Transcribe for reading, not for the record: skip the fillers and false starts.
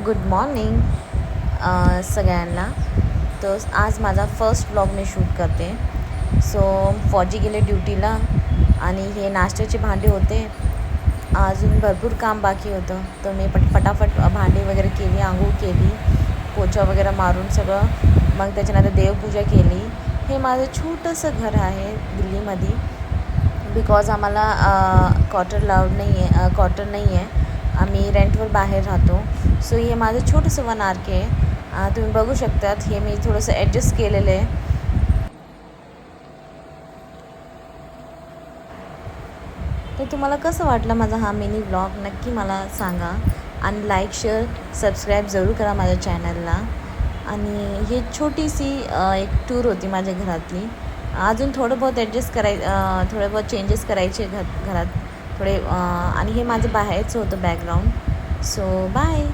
Good morning सगळ्यांना. तर आज माझा फर्स्ट व्लॉग मी शूट करते. सो फौजी गेले ड्युटीला आणि हे नाश्त्याचे भांडे होते. अजून भरपूर काम बाकी होतं, तर मी फटाफट भांडी वगैरे केली, आंघोळ केली, पोछा वगैरे मारून सगळं. मग त्याच्यानंतर देवपूजा केली. हे माझं छोटंसं घर आहे दिल्लीमध्ये, बिकॉज आम्हाला क्वार्टर नाही आहे. आम्ही रेंटवर बाहेर राहतो. सो हे माझं छोटंसं 1 RK आहे. तुम्ही बघू शकतात, हे मी थोडंसं ॲडजस्ट केलेलं आहे. तर तुम्हाला कसं वाटलं माझा हा मिनी व्लॉग, नक्की मला सांगा. आणि लाईक, शेअर, सबस्क्राईब जरूर करा माझ्या चॅनलला. आणि ही छोटीशी एक टूर होती माझ्या घरातली. अजून थोडं बहुत थोडं बहुत चेंजेस करायचे घरात थोडे. आणि हे माझं बाहेरचं होतं बॅकग्राऊंड. So bye.